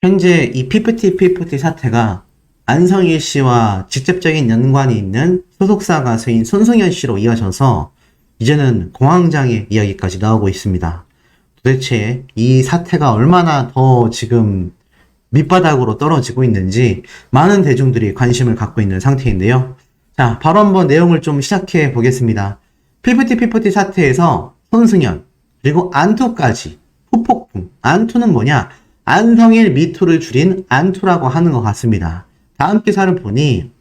현재 이 피프티 사태가 안성일 씨와 직접적인 연관이 있는 소속사 가수인 손승연 씨로 이어져서 이제는 공황장애 이야기까지 나오고 있습니다. 도대체 이 사태가 얼마나 더 지금 밑바닥으로 떨어지고 있는지 많은 대중들이 관심을 갖고 있는 상태인데요. 자, 바로 한번 내용을 좀 시작해 보겠습니다. 피프티 사태에서 손승연, 그리고 안투까지 후폭풍. 안투는 뭐냐? 안성일 미투를 줄인 안투라고 하는 것 같습니다. 다음 기사를 보니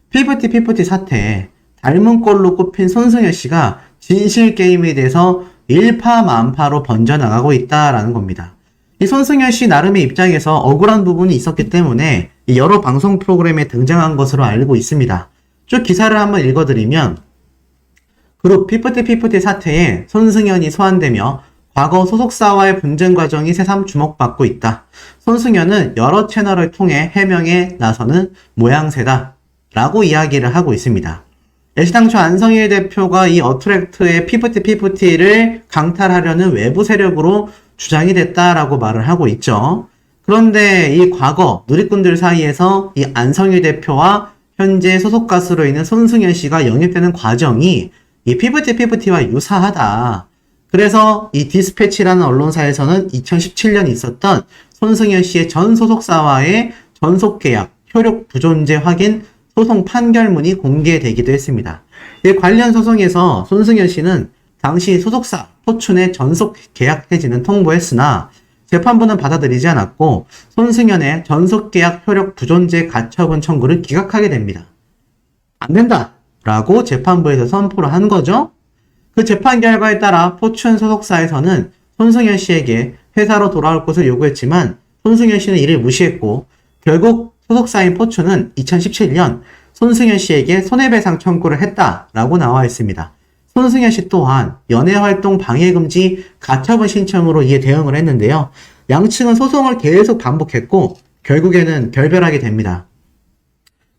피프티 사태에 닮은 꼴로 꼽힌 손승연 씨가 진실 게임에 대해서 일파만파로 번져나가고 있다라는 겁니다. 이 손승연 씨 나름의 입장에서 억울한 부분이 있었기 때문에 여러 방송 프로그램에 등장한 것으로 알고 있습니다. 쭉 기사를 한번 읽어드리면 그룹 피프티 사태에 손승연이 소환되며 과거 소속사와의 분쟁 과정이 새삼 주목받고 있다. 손승연은 여러 채널을 통해 해명에 나서는 모양새다 라고 이야기를 하고 있습니다. 애시당초 안성일 대표가 이 어트랙트의 피프티를 강탈하려는 외부 세력으로 주장이 됐다라고 말을 하고 있죠. 그런데 이 과거 누리꾼들 사이에서 이 안성일 대표와 현재 소속 가수로 있는 손승연 씨가 영입되는 과정이 이 피프티와 유사하다. 그래서 이 디스패치라는 언론사에서는 2017년 있었던 손승연 씨의 전 소속사와의 전속계약, 효력 부존재 확인 소송 판결문이 공개되기도 했습니다. 이 관련 소송에서 손승연 씨는 당시 소속사 포춘의 전속 계약 해지는 통보했으나 재판부는 받아들이지 않았고 손승연의 전속 계약 효력 부존재 가처분 청구를 기각하게 됩니다. 안 된다! 라고 재판부에서 선포를 한 거죠. 그 재판 결과에 따라 포춘 소속사에서는 손승연 씨에게 회사로 돌아올 것을 요구했지만 손승연 씨는 이를 무시했고 결국 소속사인 포춘은 2017년 손승연 씨에게 손해배상 청구를 했다라고 나와 있습니다. 손승연 씨 또한 연예활동 방해금지 가처분 신청으로 이에 대응을 했는데요. 양측은 소송을 계속 반복했고 결국에는 결별하게 됩니다.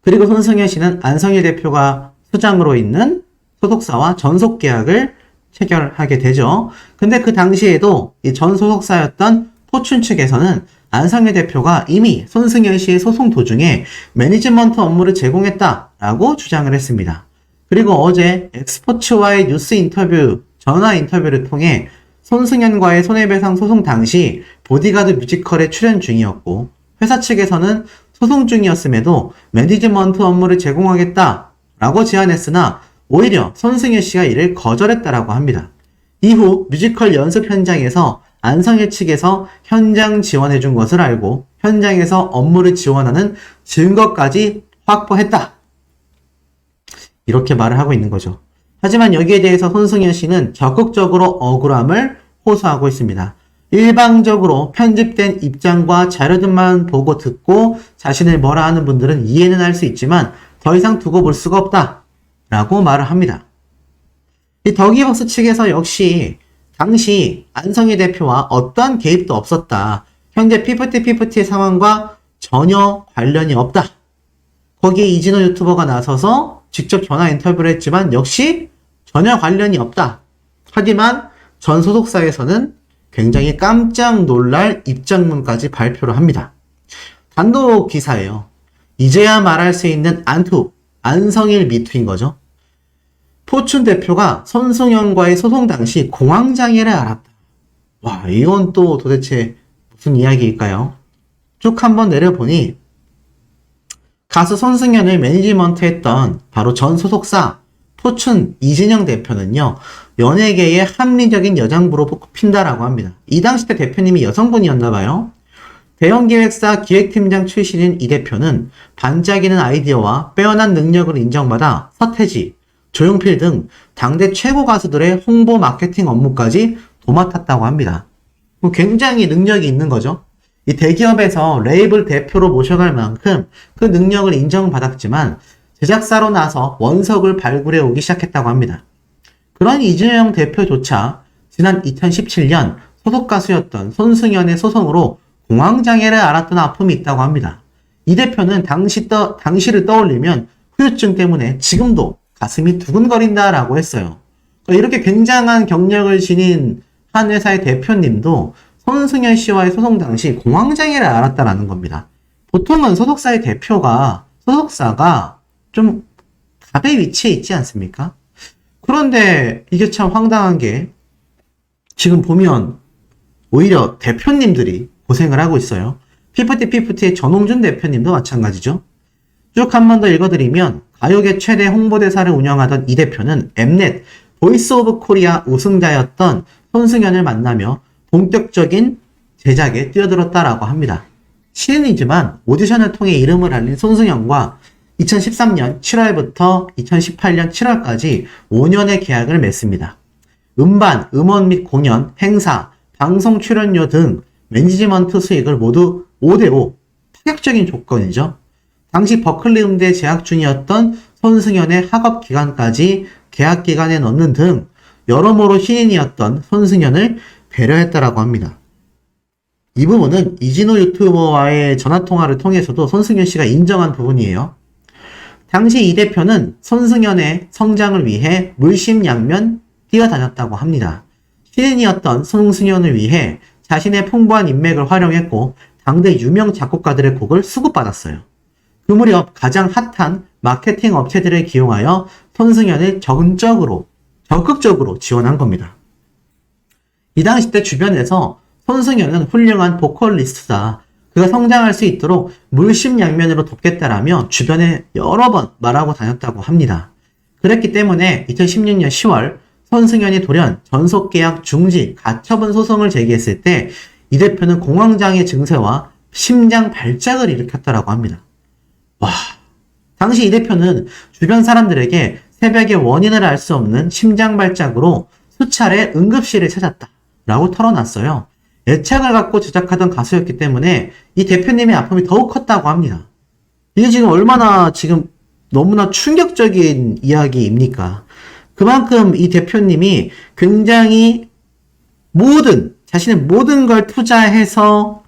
그리고 손승연 씨는 안성일 대표가 수장으로 있는 소속사와 전속 계약을 체결하게 되죠. 근데 그 당시에도 이 전 소속사였던 포춘 측에서는 안성일 대표가 이미 손승연 씨의 소송 도중에 매니지먼트 업무를 제공했다라고 주장을 했습니다. 그리고 어제 엑스포츠와의 뉴스 인터뷰, 전화 인터뷰를 통해 손승연과의 손해배상 소송 당시 보디가드 뮤지컬에 출연 중이었고 회사 측에서는 소송 중이었음에도 매니지먼트 업무를 제공하겠다라고 제안했으나 오히려 손승연 씨가 이를 거절했다라고 합니다. 이후 뮤지컬 연습 현장에서 안성일 측에서 현장 지원해준 것을 알고 현장에서 업무를 지원하는 증거까지 확보했다. 이렇게 말을 하고 있는 거죠. 하지만 여기에 대해서 손승연 씨는 적극적으로 억울함을 호소하고 있습니다. 일방적으로 편집된 입장과 자료들만 보고 듣고 자신을 뭐라 하는 분들은 이해는 할 수 있지만 더 이상 두고 볼 수가 없다. 라고 말을 합니다. 이 더기버스 측에서 역시 당시 안성일 대표와 어떠한 개입도 없었다. 현재 피프티의 상황과 전혀 관련이 없다. 거기에 이진호 유튜버가 나서서 직접 전화 인터뷰를 했지만 역시 전혀 관련이 없다. 하지만 전 소속사에서는 굉장히 깜짝 놀랄 입장문까지 발표를 합니다. 단독 기사예요. 이제야 말할 수 있는 안성일 미투인 거죠. 포춘 대표가 손승연과의 소송 당시 공황장애를 앓았다. 와, 이건 또 도대체 무슨 이야기일까요? 쭉 한번 내려보니 가수 손승연을 매니지먼트 했던 바로 전 소속사 포춘 이진영 대표는요. 연예계의 합리적인 여장부로 꼽힌다라고 합니다. 이 당시 때 대표님이 여성분이었나 봐요. 대형기획사 기획팀장 출신인 이 대표는 반짝이는 아이디어와 빼어난 능력을 인정받아 서태지, 조용필 등 당대 최고 가수들의 홍보 마케팅 업무까지 도맡았다고 합니다. 굉장히 능력이 있는 거죠. 이 대기업에서 레이블 대표로 모셔갈 만큼 그 능력을 인정받았지만 제작사로 나서 원석을 발굴해 오기 시작했다고 합니다. 그런 이진영 대표조차 지난 2017년 소속 가수였던 손승연의 소송으로 공황장애를 앓았던 아픔이 있다고 합니다. 이 대표는 당시를 떠올리면 후유증 때문에 지금도 가슴이 두근거린다라고 했어요. 이렇게 굉장한 경력을 지닌 한 회사의 대표님도 손승연 씨와의 소송 당시 공황장애를 앓았다라는 겁니다. 보통은 소속사가 좀 갑의 위치에 있지 않습니까? 그런데 이게 참 황당한 게 지금 보면 오히려 대표님들이 고생을 하고 있어요. 피프티피프티의 전홍준 대표님도 마찬가지죠. 쭉 한 번 더 읽어드리면 가요계 최대 홍보대사를 운영하던 이 대표는 엠넷 보이스 오브 코리아 우승자였던 손승연을 만나며 본격적인 제작에 뛰어들었다라고 합니다. 신인이지만 오디션을 통해 이름을 알린 손승연과 2013년 7월부터 2018년 7월까지 5년의 계약을 맺습니다. 음반, 음원 및 공연, 행사, 방송 출연료 등 매니지먼트 수익을 모두 5대5 파격적인 조건이죠. 당시 버클리 음대에 재학 중이었던 손승연의 학업 기간까지 계약 기간에 넣는 등 여러모로 신인이었던 손승연을 배려했다라고 합니다. 이 부분은 이진호 유튜버와의 전화통화를 통해서도 손승연 씨가 인정한 부분이에요. 당시 이 대표는 손승연의 성장을 위해 물심양면 뛰어다녔다고 합니다. 신인이었던 손승연을 위해 자신의 풍부한 인맥을 활용했고 당대 유명 작곡가들의 곡을 수급받았어요. 그 무렵 가장 핫한 마케팅 업체들을 기용하여 손승연을 적극적으로 지원한 겁니다. 이 당시 때 주변에서 손승연은 훌륭한 보컬리스트다. 그가 성장할 수 있도록 물심양면으로 돕겠다라며 주변에 여러 번 말하고 다녔다고 합니다. 그랬기 때문에 2016년 10월 손승연이 돌연 전속계약 중지, 가처분 소송을 제기했을 때 이 대표는 공황장애 증세와 심장 발작을 일으켰다라고 합니다. 와, 당시 이 대표는 주변 사람들에게 새벽에 원인을 알 수 없는 심장 발작으로 수차례 응급실을 찾았다라고 털어놨어요. 애착을 갖고 제작하던 가수였기 때문에 이 대표님의 아픔이 더욱 컸다고 합니다. 이게 지금 얼마나 지금 너무나 충격적인 이야기입니까? 그만큼 이 대표님이 굉장히 자신의 모든 걸 투자해서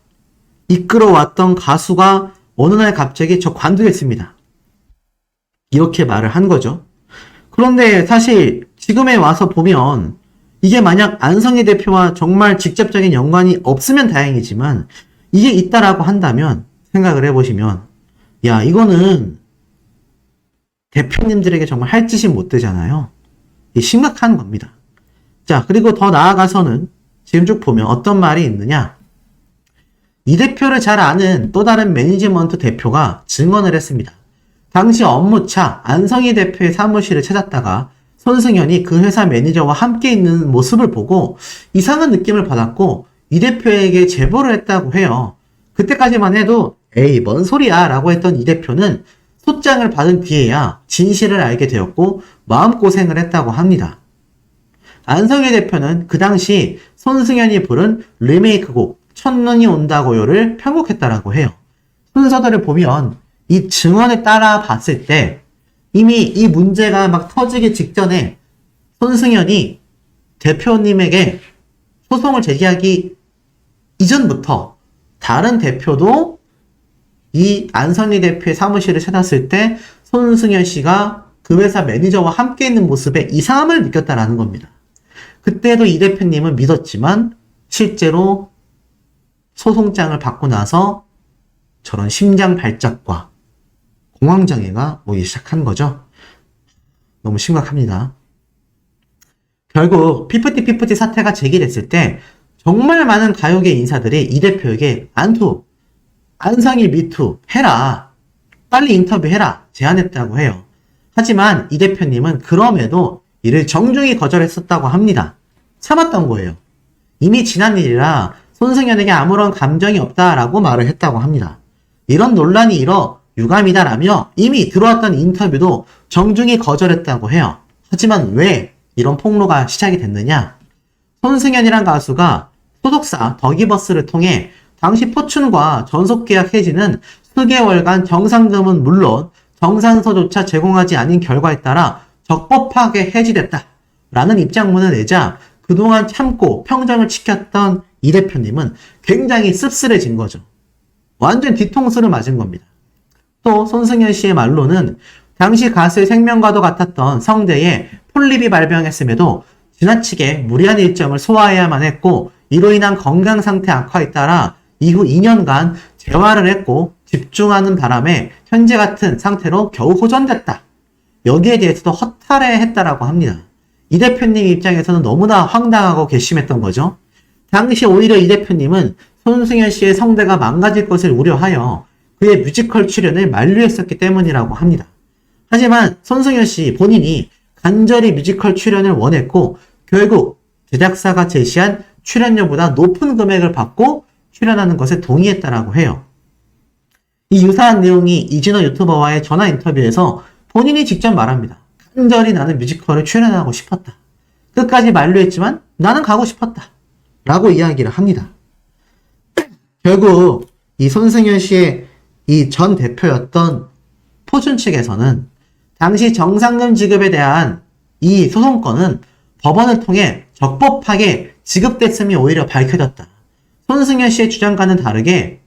이끌어왔던 가수가 어느 날 갑자기 저 관두겠습니다. 이렇게 말을 한 거죠. 그런데 사실 지금에 와서 보면 이게 만약 안성희 대표와 정말 직접적인 연관이 없으면 다행이지만 이게 있다라고 한다면 생각을 해보시면 야, 이거는 대표님들에게 정말 할 짓이 못 되잖아요. 이게 심각한 겁니다. 자, 그리고 더 나아가서는 지금 쭉 보면 어떤 말이 있느냐. 이 대표를 잘 아는 또 다른 매니지먼트 대표가 증언을 했습니다. 당시 업무차 안성희 대표의 사무실을 찾았다가 손승연이 그 회사 매니저와 함께 있는 모습을 보고 이상한 느낌을 받았고 이 대표에게 제보를 했다고 해요. 그때까지만 해도 에이 뭔 소리야 라고 했던 이 대표는 소장을 받은 뒤에야 진실을 알게 되었고 마음고생을 했다고 합니다. 안성희 대표는 그 당시 손승연이 부른 리메이크곡 첫눈이 온다고요를 편곡했다라고 해요. 순서들을 보면 이 증언을 따라 봤을 때 이미 이 문제가 막 터지기 직전에 손승연이 대표님에게 소송을 제기하기 이전부터 다른 대표도 이 안성희 대표의 사무실을 찾았을 때 손승연 씨가 그 회사 매니저와 함께 있는 모습에 이상함을 느꼈다라는 겁니다. 그때도 이 대표님은 믿었지만 실제로 소송장을 받고 나서 저런 심장 발작과 공황장애가 오기 시작한 거죠. 너무 심각합니다. 결국 피프티 사태가 제기됐을 때 정말 많은 가요계 인사들이 이 대표에게 안성희 미투 해라, 빨리 인터뷰해라 제안했다고 해요. 하지만 이 대표님은 그럼에도 이를 정중히 거절했었다고 합니다. 참았던 거예요. 이미 지난 일이라 손승연에게 아무런 감정이 없다라고 말을 했다고 합니다. 이런 논란이 일어 유감이다라며 이미 들어왔던 인터뷰도 정중히 거절했다고 해요. 하지만 왜 이런 폭로가 시작이 됐느냐? 손승연이란 가수가 소속사 더기버스를 통해 당시 포춘과 전속계약 해지는 수개월간 정상금은 물론 정산서조차 제공하지 않은 결과에 따라 적법하게 해지됐다라는 입장문을 내자 그동안 참고 평정을 지켰던 이 대표님은 굉장히 씁쓸해진 거죠. 완전 뒤통수를 맞은 겁니다. 또 손승연 씨의 말로는 당시 가수의 생명과도 같았던 성대에 폴립이 발병했음에도 지나치게 무리한 일정을 소화해야만 했고 이로 인한 건강 상태 악화에 따라 이후 2년간 재활을 했고 집중하는 바람에 현재 같은 상태로 겨우 호전됐다. 여기에 대해서도 허탈해했다라고 합니다. 이 대표님 입장에서는 너무나 황당하고 괘씸했던 거죠. 당시 오히려 이 대표님은 손승연 씨의 성대가 망가질 것을 우려하여 그의 뮤지컬 출연을 만류했었기 때문이라고 합니다. 하지만 손승연 씨 본인이 간절히 뮤지컬 출연을 원했고 결국 제작사가 제시한 출연료보다 높은 금액을 받고 출연하는 것에 동의했다라고 해요. 이 유사한 내용이 이진호 유튜버와의 전화 인터뷰에서 본인이 직접 말합니다. 간절히 나는 뮤지컬에 출연하고 싶었다. 끝까지 만류했지만 나는 가고 싶었다. 라고 이야기를 합니다. 결국 이 손승연 씨의 이 전 대표였던 포춘 측에서는 당시 정상금 지급에 대한 이 소송건은 법원을 통해 적법하게 지급됐음이 오히려 밝혀졌다. 손승연 씨의 주장과는 다르게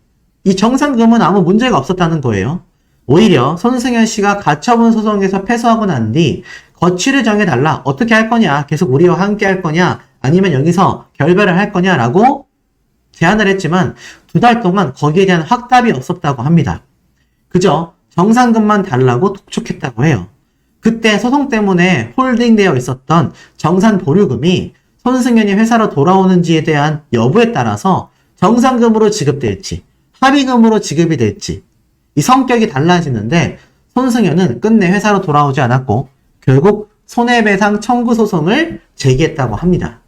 이 정상금은 아무 문제가 없었다는 거예요. 오히려 손승연 씨가 가처분 소송에서 패소하고 난 뒤 거취를 정해달라. 어떻게 할 거냐? 계속 우리와 함께 할 거냐? 아니면 여기서 결별을 할 거냐라고 제안을 했지만 2달 동안 거기에 대한 확답이 없었다고 합니다. 그저 정상금만 달라고 독촉했다고 해요. 그때 소송 때문에 홀딩되어 있었던 정산 보류금이 손승연이 회사로 돌아오는지에 대한 여부에 따라서 정상금으로 지급될지 합의금으로 지급이 될지 이 성격이 달라지는데 손승연은 끝내 회사로 돌아오지 않았고 결국 손해배상 청구 소송을 제기했다고 합니다.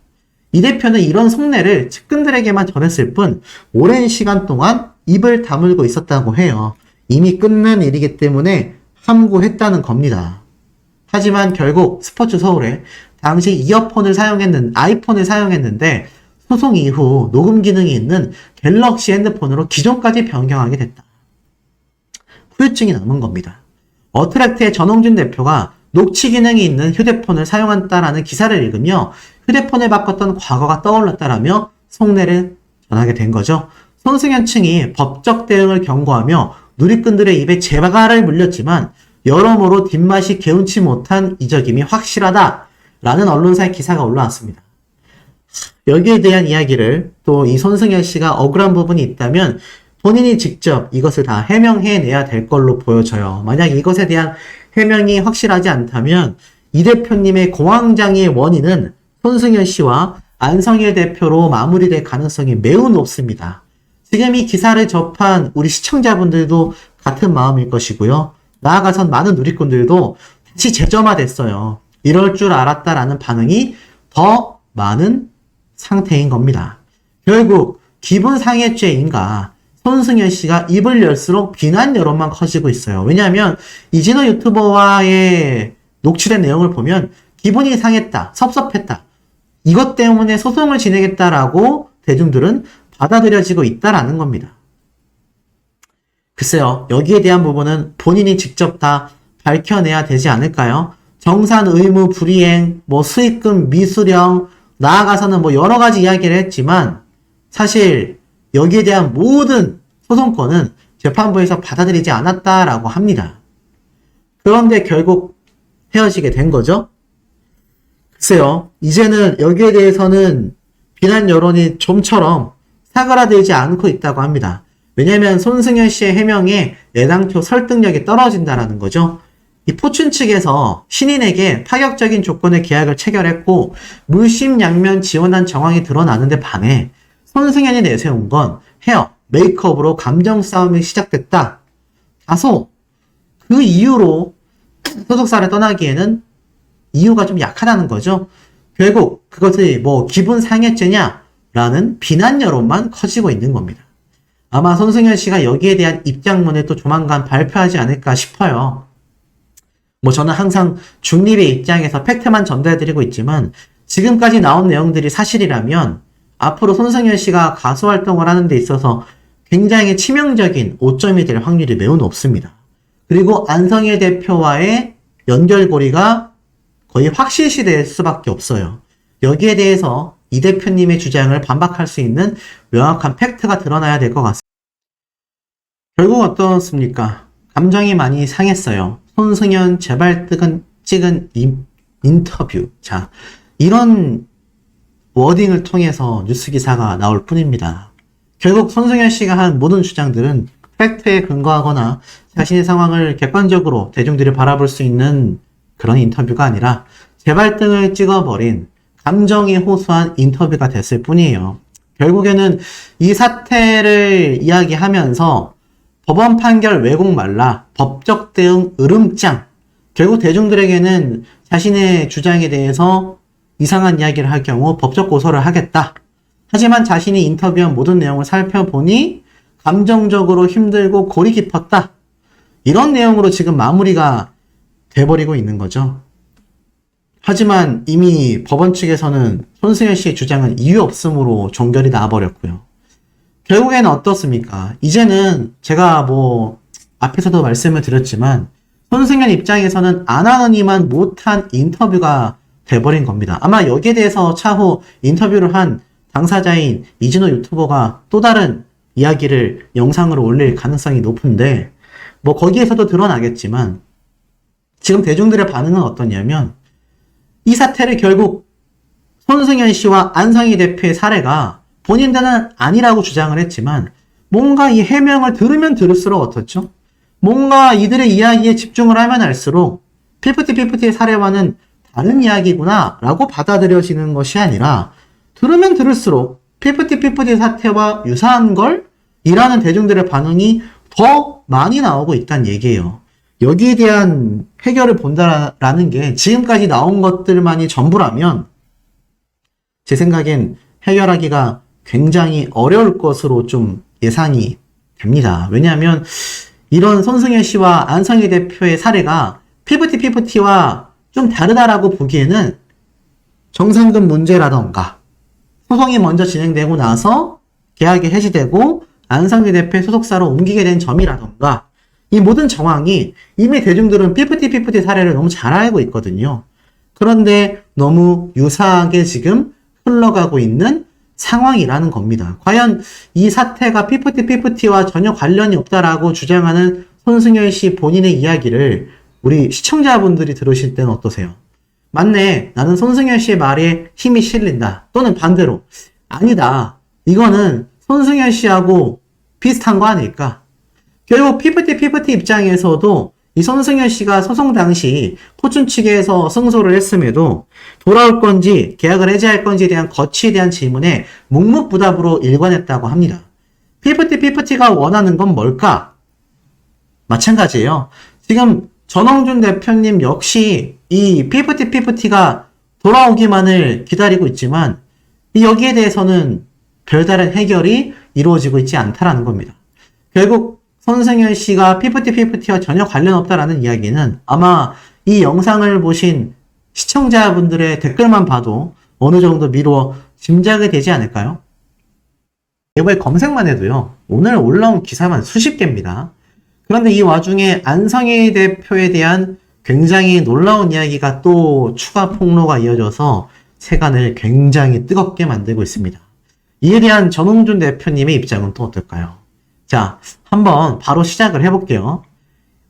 이 대표는 이런 속내를 측근들에게만 전했을 뿐 오랜 시간 동안 입을 다물고 있었다고 해요. 이미 끝난 일이기 때문에 함구했다는 겁니다. 하지만 결국 스포츠 서울에 당시 아이폰을 사용했는데 소송 이후 녹음 기능이 있는 갤럭시 핸드폰으로 기종까지 변경하게 됐다. 후유증이 남은 겁니다. 어트랙트의 전홍준 대표가 녹취 기능이 있는 휴대폰을 사용한다라는 기사를 읽으며 휴대폰을 바꿨던 과거가 떠올랐다라며 속내를 전하게 된 거죠. 손승연 측이 법적 대응을 경고하며 누리꾼들의 입에 재갈을 물렸지만 여러모로 뒷맛이 개운치 못한 이적임이 확실하다라는 언론사의 기사가 올라왔습니다. 여기에 대한 이야기를 또 이 손승연 씨가 억울한 부분이 있다면 본인이 직접 이것을 다 해명해내야 될 걸로 보여져요. 만약 이것에 대한 해명이 확실하지 않다면 이 대표님의 공황장애의 원인은 손승연 씨와 안성일 대표로 마무리될 가능성이 매우 높습니다. 지금 이 기사를 접한 우리 시청자분들도 같은 마음일 것이고요. 나아가선 많은 누리꾼들도 다시 재점화됐어요. 이럴 줄 알았다라는 반응이 더 많은 상태인 겁니다. 결국 기분 상해죄인가 손승연 씨가 입을 열수록 비난 여론만 커지고 있어요. 왜냐하면 이진호 유튜버와의 녹취된 내용을 보면 기분이 상했다, 섭섭했다. 이것 때문에 소송을 진행했다라고 대중들은 받아들여지고 있다라는 겁니다. 글쎄요, 여기에 대한 부분은 본인이 직접 다 밝혀내야 되지 않을까요? 정산 의무 불이행, 수익금 미수령, 나아가서는 여러 가지 이야기를 했지만 사실 여기에 대한 모든 소송권은 재판부에서 받아들이지 않았다라고 합니다. 그런데 결국 헤어지게 된 거죠. 글쎄요, 이제는 여기에 대해서는 비난 여론이 좀처럼 사그라들지 않고 있다고 합니다. 왜냐하면 손승연 씨의 해명에 애당초 설득력이 떨어진다라는 거죠. 이 포춘 측에서 신인에게 파격적인 조건의 계약을 체결했고 물심양면 지원한 정황이 드러나는데 반해 손승연이 내세운 건 헤어, 메이크업으로 감정 싸움이 시작됐다. 다소 그 이유로 소속사를 떠나기에는 이유가 좀 약하다는 거죠. 결국 그것이 기분 상해죄냐라는 비난 여론만 커지고 있는 겁니다. 아마 손승연 씨가 여기에 대한 입장문을 또 조만간 발표하지 않을까 싶어요. 저는 항상 중립의 입장에서 팩트만 전달해드리고 있지만 지금까지 나온 내용들이 사실이라면 앞으로 손승연 씨가 가수 활동을 하는 데 있어서 굉장히 치명적인 오점이 될 확률이 매우 높습니다. 그리고 안성일 대표와의 연결고리가 거의 확실시 될 수밖에 없어요. 여기에 대해서 이 대표님의 주장을 반박할 수 있는 명확한 팩트가 드러나야 될 것 같습니다. 결국 어떻습니까? 감정이 많이 상했어요. 손승연 재발 찍은 인터뷰. 자, 이런 워딩을 통해서 뉴스 기사가 나올 뿐입니다. 결국 손승현 씨가 한 모든 주장들은 팩트에 근거하거나 자신의 상황을 객관적으로 대중들이 바라볼 수 있는 그런 인터뷰가 아니라 재발등을 찍어버린 감정이 호소한 인터뷰가 됐을 뿐이에요. 결국에는 이 사태를 이야기하면서 법원 판결 왜곡 말라, 법적 대응 으름장, 결국 대중들에게는 자신의 주장에 대해서 이상한 이야기를 할 경우 법적 고소를 하겠다. 하지만 자신이 인터뷰한 모든 내용을 살펴보니 감정적으로 힘들고 골이 깊었다. 이런 내용으로 지금 마무리가 돼버리고 있는 거죠. 하지만 이미 법원 측에서는 손승현 씨의 주장은 이유 없음으로 종결이 나와버렸고요. 결국에는 어떻습니까? 이제는 제가 앞에서도 말씀을 드렸지만 손승현 입장에서는 안 하느니만 못한 인터뷰가 돼버린 겁니다. 아마 여기에 대해서 차후 인터뷰를 한 당사자인 이진호 유튜버가 또 다른 이야기를 영상으로 올릴 가능성이 높은데 거기에서도 드러나겠지만 지금 대중들의 반응은 어떠냐면 이 사태를 결국 손승현 씨와 안성희 대표의 사례가 본인들은 아니라고 주장을 했지만 뭔가 이 해명을 들으면 들을수록 어떻죠? 뭔가 이들의 이야기에 집중을 하면 할수록 피프티피프티의 사례와는 다른 이야기구나 라고 받아들여지는 것이 아니라 들으면 들을수록 피프티피프티 사태와 유사한 걸 이라는 대중들의 반응이 더 많이 나오고 있다는 얘기예요. 여기에 대한 해결을 본다라는 게 지금까지 나온 것들만이 전부라면 제 생각엔 해결하기가 굉장히 어려울 것으로 좀 예상이 됩니다. 왜냐하면 이런 손승현 씨와 안성희 대표의 사례가 피프티피프티와 좀 다르다라고 보기에는 정상금 문제라던가 소송이 먼저 진행되고 나서 계약이 해지되고 안성희 대표의 소속사로 옮기게 된 점이라던가 이 모든 정황이 이미 대중들은 피프티피프티 사례를 너무 잘 알고 있거든요. 그런데 너무 유사하게 지금 흘러가고 있는 상황이라는 겁니다. 과연 이 사태가 피프티피프티와 전혀 관련이 없다라고 주장하는 손승현 씨 본인의 이야기를 우리 시청자분들이 들으실 때는 어떠세요? 맞네, 나는 손승현 씨의 말에 힘이 실린다. 또는 반대로 아니다, 이거는 손승현 씨하고 비슷한 거 아닐까? 결국 피프티 입장에서도 이 손승현 씨가 소송 당시 포춘 측에서 승소를 했음에도 돌아올 건지 계약을 해지할 건지에 대한 거취에 대한 질문에 묵묵부답으로 일관했다고 합니다. 피프티가 원하는 건 뭘까? 마찬가지예요. 지금 전홍준 대표님 역시 이 피프티가 돌아오기만을 기다리고 있지만 여기에 대해서는 별다른 해결이 이루어지고 있지 않다라는 겁니다. 결국 손승현 씨가 피프티와 전혀 관련 없다라는 이야기는 아마 이 영상을 보신 시청자분들의 댓글만 봐도 어느 정도 미루어 짐작이 되지 않을까요? 네이버에 검색만 해도요, 오늘 올라온 기사만 수십 개입니다. 그런데 이 와중에 안성희 대표에 대한 굉장히 놀라운 이야기가 또 추가 폭로가 이어져서 세간을 굉장히 뜨겁게 만들고 있습니다. 이에 대한 전홍준 대표님의 입장은 또 어떨까요? 자, 한번 바로 시작을 해볼게요.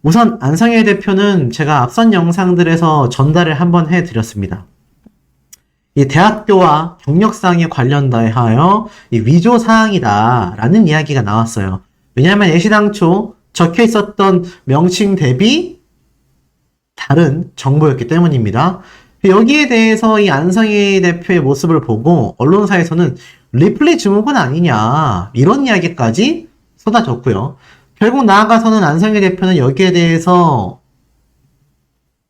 우선 안성희 대표는 제가 앞선 영상들에서 전달을 한번 해드렸습니다. 이 대학교와 경력사항에 관련하여 이 위조사항이다 라는 이야기가 나왔어요. 왜냐하면 애시당초 적혀 있었던 명칭 대비 다른 정보였기 때문입니다. 여기에 대해서 이 안성희 대표의 모습을 보고 언론사에서는 리플레이 증후군 아니냐 이런 이야기까지 쏟아졌고요. 결국 나아가서는 안성희 대표는 여기에 대해서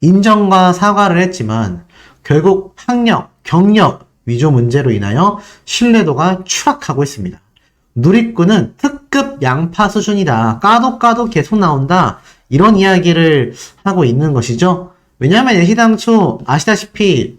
인정과 사과를 했지만 결국 학력, 경력 위조 문제로 인하여 신뢰도가 추락하고 있습니다. 누리꾼은 특급 양파 수준이다. 까도 계속 나온다. 이런 이야기를 하고 있는 것이죠. 왜냐하면 애시당초 아시다시피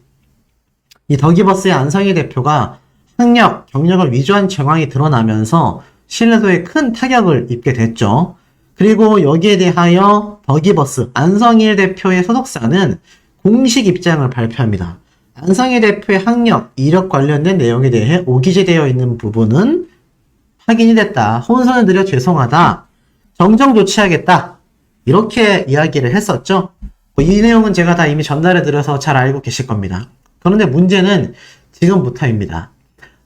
이 더기버스의 안성희 대표가 학력, 경력을 위조한 정황이 드러나면서 신뢰도에 큰 타격을 입게 됐죠. 그리고 여기에 대하여 더기버스 안성희 대표의 소속사는 공식 입장을 발표합니다. 안성희 대표의 학력, 이력 관련된 내용에 대해 오기재되어 있는 부분은 확인이 됐다. 혼선을 드려 죄송하다. 정정 조치하겠다. 이렇게 이야기를 했었죠. 이 내용은 제가 다 이미 전달해 드려서 잘 알고 계실 겁니다. 그런데 문제는 지금부터입니다.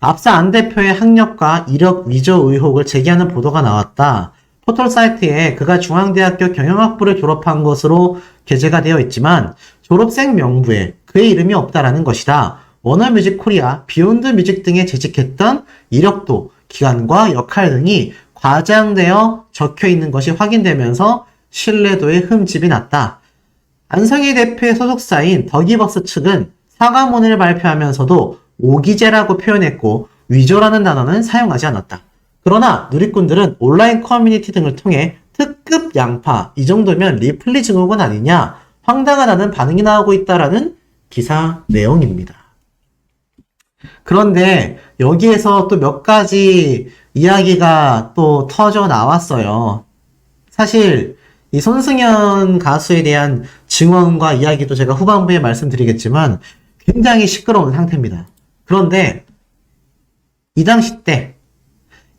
앞서 안 대표의 학력과 이력 위조 의혹을 제기하는 보도가 나왔다. 포털 사이트에 그가 중앙대학교 경영학부를 졸업한 것으로 게재가 되어 있지만 졸업생 명부에 그의 이름이 없다라는 것이다. 워너뮤직 코리아, 비욘드 뮤직 등에 재직했던 이력도, 기간과 역할 등이 과장되어 적혀 있는 것이 확인되면서 신뢰도에 흠집이 났다. 안성희 대표의 소속사인 더기버스 측은 사과문을 발표하면서도 오기제라고 표현했고 위조라는 단어는 사용하지 않았다. 그러나 누리꾼들은 온라인 커뮤니티 등을 통해 특급 양파, 이 정도면 리플리 증후군 아니냐, 황당하다는 반응이 나오고 있다라는 기사 내용입니다. 그런데 여기에서 또 몇 가지 이야기가 또 터져 나왔어요. 사실 이 손승연 가수에 대한 증언과 이야기도 제가 후반부에 말씀드리겠지만 굉장히 시끄러운 상태입니다. 그런데 이 당시 때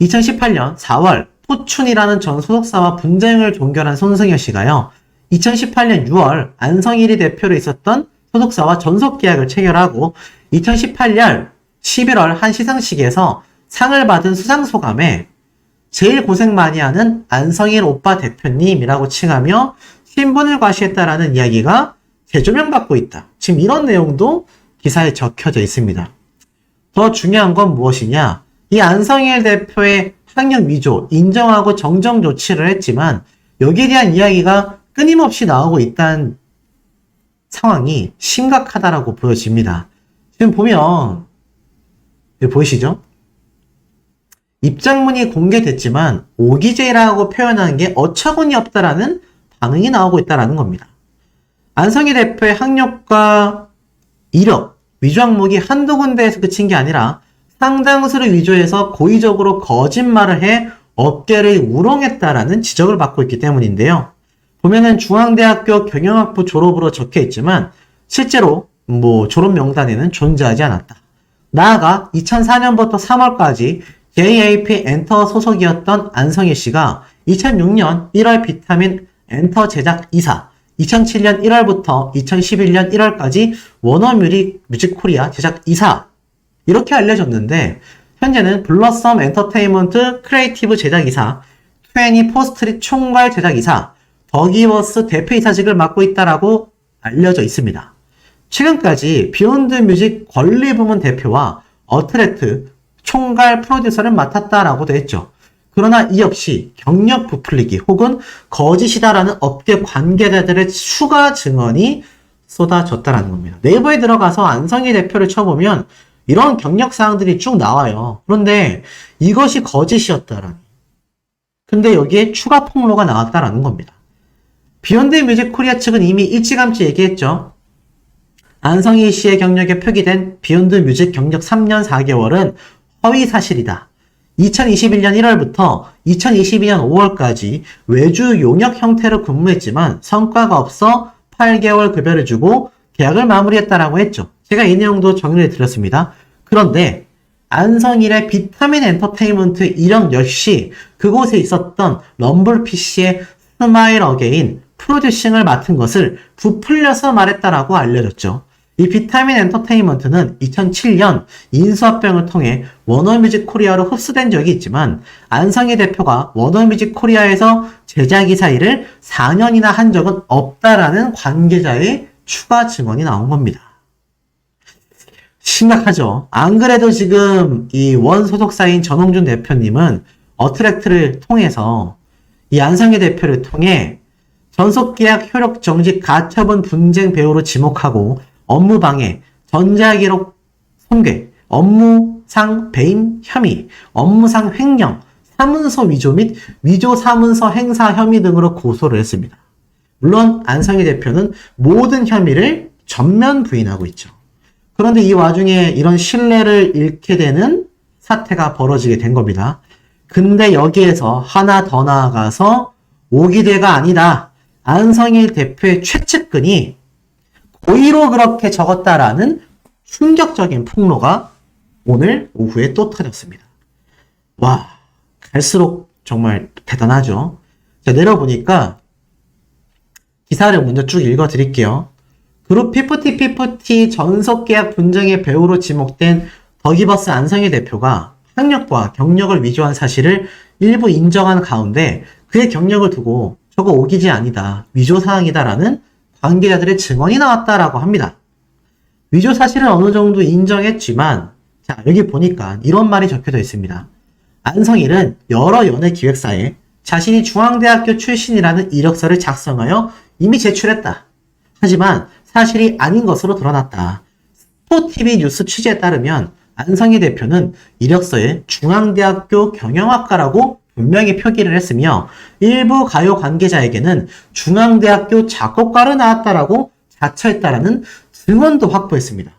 2018년 4월 포춘이라는 전 소속사와 분쟁을 종결한 손승연 씨가요. 2018년 6월 안성일이 대표로 있었던 소속사와 전속 계약을 체결하고 2018년 11월 한 시상식에서 상을 받은 수상소감에 제일 고생 많이 하는 안성일 오빠 대표님이라고 칭하며 신분을 과시했다라는 이야기가 재조명받고 있다. 지금 이런 내용도 기사에 적혀져 있습니다. 더 중요한 건 무엇이냐? 이 안성일 대표의 학력 위조 인정하고 정정 조치를 했지만 여기에 대한 이야기가 끊임없이 나오고 있다는 상황이 심각하다라고 보여집니다. 지금 보면 여기 보이시죠? 입장문이 공개됐지만 오기제라고 표현하는 게 어처구니 없다라는 반응이 나오고 있다라는 겁니다. 안성희 대표의 학력과 이력, 위조 항목이 한두 군데에서 그친 게 아니라 상당수를 위조해서 고의적으로 거짓말을 해 업계를 우롱했다라는 지적을 받고 있기 때문인데요. 보면은 중앙대학교 경영학부 졸업으로 적혀 있지만 실제로 졸업 명단에는 존재하지 않았다. 나아가 2004년부터 3월까지 JAP 엔터 소속이었던 안성희 씨가 2006년 1월 비타민 엔터 제작 이사, 2007년 1월부터 2011년 1월까지 워너뮤직 코리아 제작 이사 이렇게 알려졌는데 현재는 블러썸 엔터테인먼트 크리에이티브 제작이사, 24스트릿 총괄 제작이사, 더기버스 대표이사직을 맡고 있다라고 알려져 있습니다. 최근까지 비욘드 뮤직 권리부문 대표와 어트랙트 총괄 프로듀서를 맡았다라고도 했죠. 그러나 이 역시 경력 부풀리기 혹은 거짓이다라는 업계 관계자들의 추가 증언이 쏟아졌다라는 겁니다. 네이버에 들어가서 안성희 대표를 쳐보면 이런 경력 사항들이 쭉 나와요. 그런데 이것이 거짓이었다라니. 근데 여기에 추가 폭로가 나왔다라는 겁니다. 비욘드 뮤직 코리아 측은 이미 일찌감치 얘기했죠. 안성희 씨의 경력에 표기된 비욘드 뮤직 경력 3년 4개월은 허위 사실이다. 2021년 1월부터 2022년 5월까지 외주 용역 형태로 근무했지만 성과가 없어 8개월 급여를 주고 계약을 마무리했다라고 했죠. 제가 이 내용도 정리를 드렸습니다. 그런데 안성일의 비타민 엔터테인먼트 이력 역시 그곳에 있었던 럼블피쉬의 스마일 어게인 프로듀싱을 맡은 것을 부풀려서 말했다라고 알려졌죠. 이 비타민 엔터테인먼트는 2007년 인수합병을 통해 워너뮤직 코리아로 흡수된 적이 있지만 안성희 대표가 워너뮤직 코리아에서 제작이사 일을 4년이나 한 적은 없다라는 관계자의 추가 증언이 나온 겁니다. 심각하죠. 안 그래도 지금 이 원 소속사인 전홍준 대표님은 어트랙트를 통해서 이 안성희 대표를 통해 전속계약 효력 정지 가처분 분쟁 배우로 지목하고 업무방해, 전자기록 손괴, 업무상 배임 혐의, 업무상 횡령, 사문서 위조 및 위조 사문서 행사 혐의 등으로 고소를 했습니다. 물론 안성희 대표는 모든 혐의를 전면 부인하고 있죠. 그런데 이 와중에 이런 신뢰를 잃게 되는 사태가 벌어지게 된 겁니다. 근데 여기에서 하나 더 나아가서 오기대가 아니다. 안성희 대표의 최측근이 고의로 그렇게 적었다라는 충격적인 폭로가 오늘 오후에 또 터졌습니다. 와, 갈수록 정말 대단하죠. 자, 내려보니까 기사를 먼저 쭉 읽어드릴게요. 그룹 피프티 전속 계약 분쟁의 배우로 지목된 더기버스 안성희 대표가 학력과 경력을 위조한 사실을 일부 인정한 가운데 그의 경력을 두고 저거 오기지 아니다, 위조 사항이다라는 관계자들의 증언이 나왔다라고 합니다. 위조 사실은 어느 정도 인정했지만 자, 여기 보니까 이런 말이 적혀져 있습니다. 안성일은 여러 연예 기획사에 자신이 중앙대학교 출신이라는 이력서를 작성하여 이미 제출했다. 하지만 사실이 아닌 것으로 드러났다. 스포티비 뉴스 취재에 따르면 안성희 대표는 이력서에 중앙대학교 경영학과라고 분명히 표기를 했으며 일부 가요 관계자에게는 중앙대학교 작곡가로 나왔다라고 자처했다라는 증언도 확보했습니다.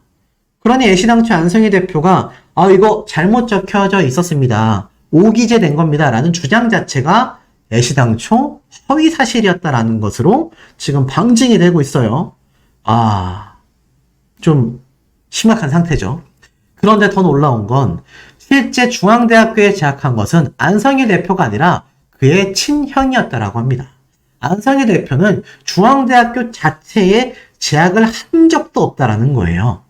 그러니 애시당초 안성희 대표가 이거 잘못 적혀져 있었습니다, 오기재 된 겁니다 라는 주장 자체가 애시당초 허위 사실이었다라는 것으로 지금 방증이 되고 있어요. 좀 심각한 상태죠. 그런데 더 놀라운 건 실제 중앙대학교에 재학한 것은 안성희 대표가 아니라 그의 친형이었다라고 합니다. 안성희 대표는 중앙대학교 자체에 재학을 한 적도 없다라는 거예요.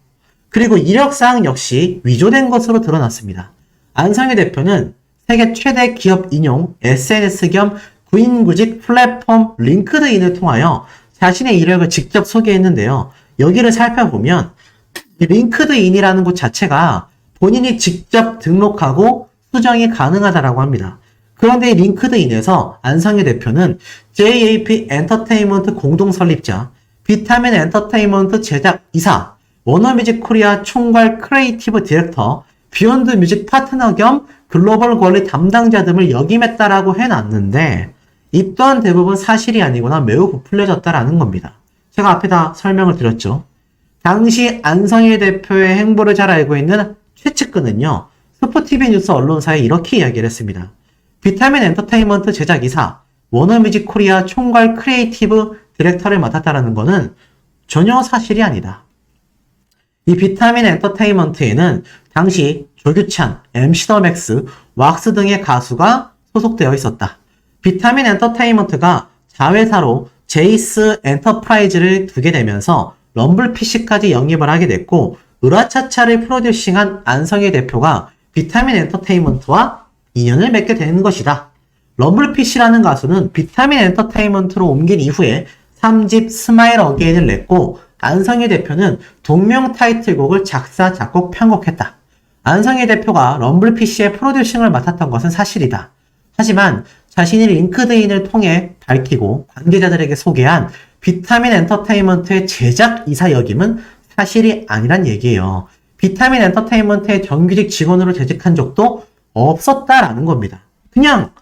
그리고 이력사항 역시 위조된 것으로 드러났습니다. 안성희 대표는 세계 최대 기업 인용 SNS 겸 구인구직 플랫폼 링크드인을 통하여 자신의 이력을 직접 소개했는데요. 여기를 살펴보면 링크드인이라는 곳 자체가 본인이 직접 등록하고 수정이 가능하다라고 합니다. 그런데 이 링크드인에서 안성희 대표는 JAP 엔터테인먼트 공동 설립자, 비타민 엔터테인먼트 제작 이사, 워너뮤직 코리아 총괄 크리에이티브 디렉터, 비욘드 뮤직 파트너 겸 글로벌 관리 담당자 등을 역임했다라고 해놨는데 이 또한 대부분 사실이 아니거나 매우 부풀려졌다라는 겁니다. 제가 앞에 다 설명을 드렸죠. 당시 안성희 대표의 행보를 잘 알고 있는 최측근은요, 스포티비 뉴스 언론사에 이렇게 이야기를 했습니다. 비타민 엔터테인먼트 제작이사, 워너뮤직 코리아 총괄 크리에이티브 디렉터를 맡았다라는 것은 전혀 사실이 아니다. 이 비타민 엔터테인먼트에는 당시 조규찬, MC 더 맥스, 왁스 등의 가수가 소속되어 있었다. 비타민 엔터테인먼트가 자회사로 제이스 엔터프라이즈를 두게 되면서 럼블피쉬까지 영입을 하게 됐고 으라차차를 프로듀싱한 안성희 대표가 비타민 엔터테인먼트와 인연을 맺게 되는 것이다. 럼블피쉬라는 가수는 비타민 엔터테인먼트로 옮긴 이후에 3집 스마일 어게인을 냈고 안성희 대표는 동명 타이틀곡을 작사, 작곡, 편곡했다. 안성희 대표가 럼블피쉬의 프로듀싱을 맡았던 것은 사실이다. 하지만 자신이 링크드인을 통해 밝히고 관계자들에게 소개한 비타민 엔터테인먼트의 제작 이사 역임은 사실이 아니란 얘기예요. 비타민 엔터테인먼트의 정규직 직원으로 재직한 적도 없었다라는 겁니다. 그냥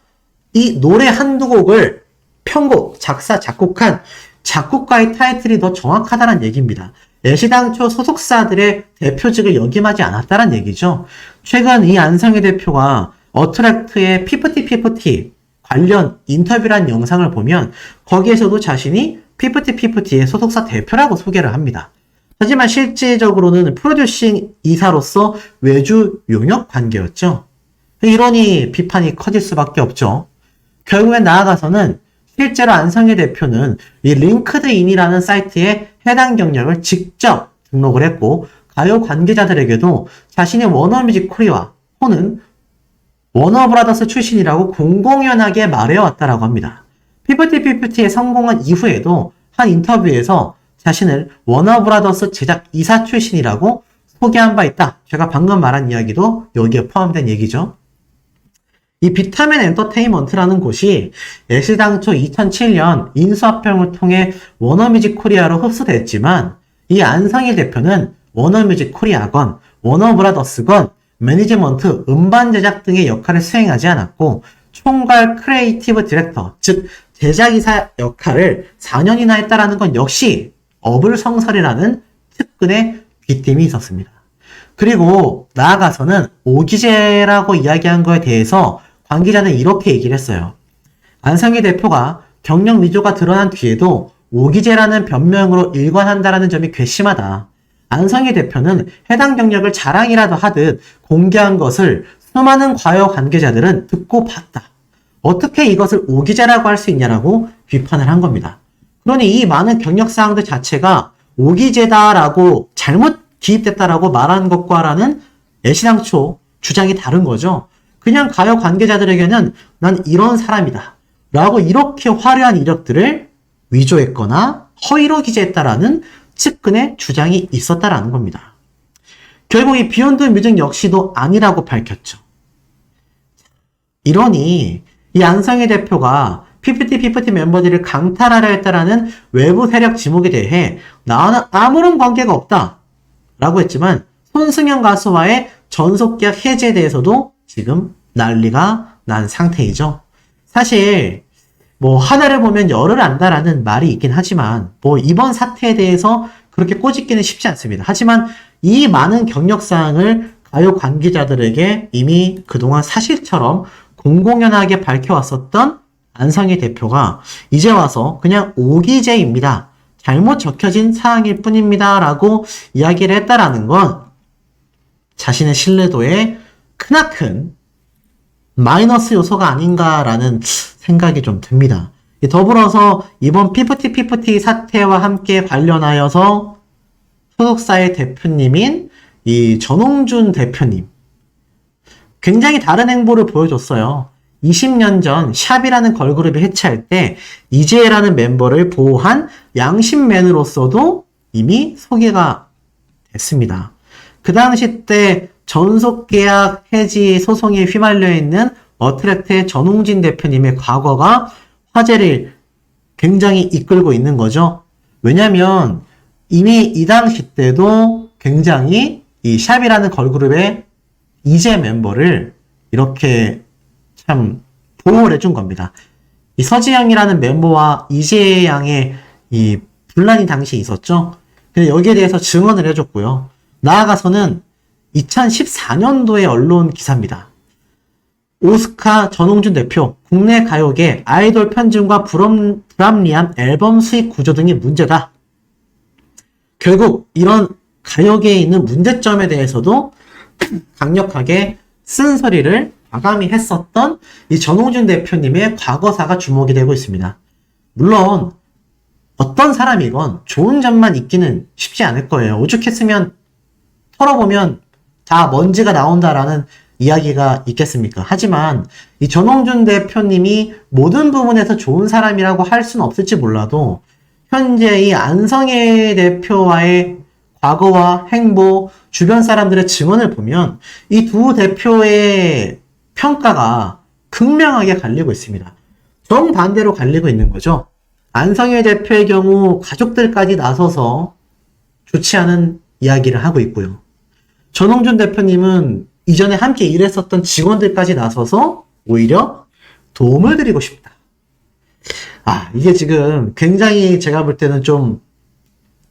이 노래 한두 곡을 편곡, 작사, 작곡한 작곡가의 타이틀이 더 정확하다는 얘기입니다. 애시당초 소속사들의 대표직을 역임하지 않았다는 얘기죠. 최근 이 안성희 대표가 어트랙트의 피프티 관련 인터뷰란 영상을 보면 거기에서도 자신이 피프티의 소속사 대표라고 소개를 합니다. 하지만 실질적으로는 프로듀싱 이사로서 외주 용역 관계였죠. 이러니 비판이 커질 수밖에 없죠. 결국엔 나아가서는 실제로 안성희 대표는 이 링크드인이라는 사이트에 해당 경력을 직접 등록을 했고 가요 관계자들에게도 자신의 워너뮤직 코리아 또는 워너브라더스 출신이라고 공공연하게 말해왔다라고 합니다. 피프티의 성공한 이후에도 한 인터뷰에서 자신을 워너브라더스 제작 이사 출신이라고 소개한 바 있다. 제가 방금 말한 이야기도 여기에 포함된 얘기죠. 이 비타민 엔터테인먼트라는 곳이 애시당초 2007년 인수합병을 통해 워너뮤직 코리아로 흡수됐지만 이 안성희 대표는 워너뮤직 코리아건 워너브라더스건 매니지먼트, 음반 제작 등의 역할을 수행하지 않았고 총괄 크리에이티브 디렉터, 즉 제작이사 역할을 4년이나 했다라는 건 역시 어불성설이라는 측근의 귀띔이 있었습니다. 그리고 나아가서는 오기재라고 이야기한 거에 대해서 관계자는 이렇게 얘기를 했어요. 안성희 대표가 경력 위조가 드러난 뒤에도 오기재라는 변명으로 일관한다라는 점이 괘씸하다. 안성희 대표는 해당 경력을 자랑이라도 하듯 공개한 것을 수많은 과요 관계자들은 듣고 봤다. 어떻게 이것을 오기재라고 할 수 있냐라고 비판을 한 겁니다. 그러니 이 많은 경력 사항들 자체가 오기제다라고 잘못 기입됐다라고 말하는 것과라는 애시당초 주장이 다른 거죠. 그냥 가요 관계자들에게는 난 이런 사람이다 라고 이렇게 화려한 이력들을 위조했거나 허위로 기재했다라는 측근의 주장이 있었다라는 겁니다. 결국 이 비욘드 뮤직 역시도 아니라고 밝혔죠. 이러니 이 안성희 대표가 PPT 멤버들을 강탈하려 했다라는 외부 세력 지목에 대해 나와는 아무런 관계가 없다 라고 했지만 손승연 가수와의 전속계약 해지에 대해서도 지금 난리가 난 상태이죠. 사실 뭐 하나를 보면 열을 안다라는 말이 있긴 하지만 뭐 이번 사태에 대해서 그렇게 꼬집기는 쉽지 않습니다. 하지만 이 많은 경력사항을 가요 관계자들에게 이미 그동안 사실처럼 공공연하게 밝혀왔었던 안성희 대표가 이제 와서 그냥 오기제입니다. 잘못 적혀진 사항일 뿐입니다. 라고 이야기를 했다라는 건 자신의 신뢰도에 크나큰 마이너스 요소가 아닌가라는 생각이 좀 듭니다. 더불어서 이번 피프티 사태와 함께 관련하여서 소속사의 대표님인 이 전홍준 대표님 굉장히 다른 행보를 보여줬어요. 20년 전 샵이라는 걸그룹이 해체할 때 이재라는 멤버를 보호한 양심맨으로서도 이미 소개가 됐습니다. 그 당시 때 전속계약 해지 소송에 휘말려 있는 어트랙트의 전홍진 대표님의 과거가 화제를 굉장히 이끌고 있는 거죠. 왜냐면 이미 이 당시 때도 굉장히 이 샵이라는 걸그룹의 이재 멤버를 이렇게 참 보호를 해준 겁니다. 이 서지영이라는 멤버와 이재 양의 이 분란이 당시 있었죠. 근데 여기에 대해서 증언을 해줬고요. 나아가서는 2014년도의 언론 기사입니다. 오스카 전홍준 대표, 국내 가요계 아이돌 편중과 불합리한 앨범 수익 구조 등이 문제다. 결국 이런 가요계에 있는 문제점에 대해서도 강력하게 쓴소리를 과감히 했었던 이 전홍준 대표님의 과거사가 주목이 되고 있습니다. 물론 어떤 사람이건 좋은 점만 있기는 쉽지 않을 거예요. 오죽했으면 털어보면 다 먼지가 나온다라는 이야기가 있겠습니까? 하지만 이 전홍준 대표님이 모든 부분에서 좋은 사람이라고 할 수는 없을지 몰라도 현재 이 안성희 대표와의 과거와 행보, 주변 사람들의 증언을 보면 이 두 대표의 평가가 극명하게 갈리고 있습니다. 정반대로 갈리고 있는 거죠. 안성희 대표의 경우 가족들까지 나서서 좋지 않은 이야기를 하고 있고요. 전홍준 대표님은 이전에 함께 일했었던 직원들까지 나서서 오히려 도움을 드리고 싶다. 이게 지금 굉장히 제가 볼 때는 좀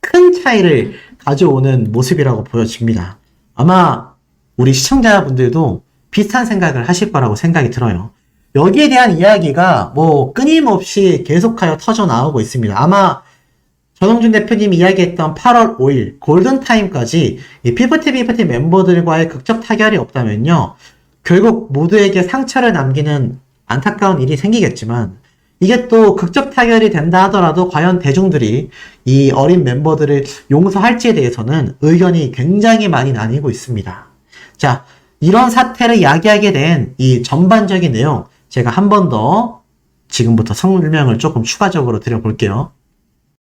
큰 차이를 가져오는 모습이라고 보여집니다. 아마 우리 시청자분들도 비슷한 생각을 하실 거라고 생각이 들어요. 여기에 대한 이야기가 뭐 끊임없이 계속하여 터져 나오고 있습니다. 아마 전홍준 대표님이 이야기했던 8월 5일 골든타임까지 이 피프티 멤버들과의 극적 타결이 없다면요. 결국 모두에게 상처를 남기는 안타까운 일이 생기겠지만 이게 또 극적 타결이 된다 하더라도 과연 대중들이 이 어린 멤버들을 용서할지에 대해서는 의견이 굉장히 많이 나뉘고 있습니다. 자, 이런 사태를 야기하게 된 이 전반적인 내용 제가 한 번 더 지금부터 설명을 조금 추가적으로 드려볼게요.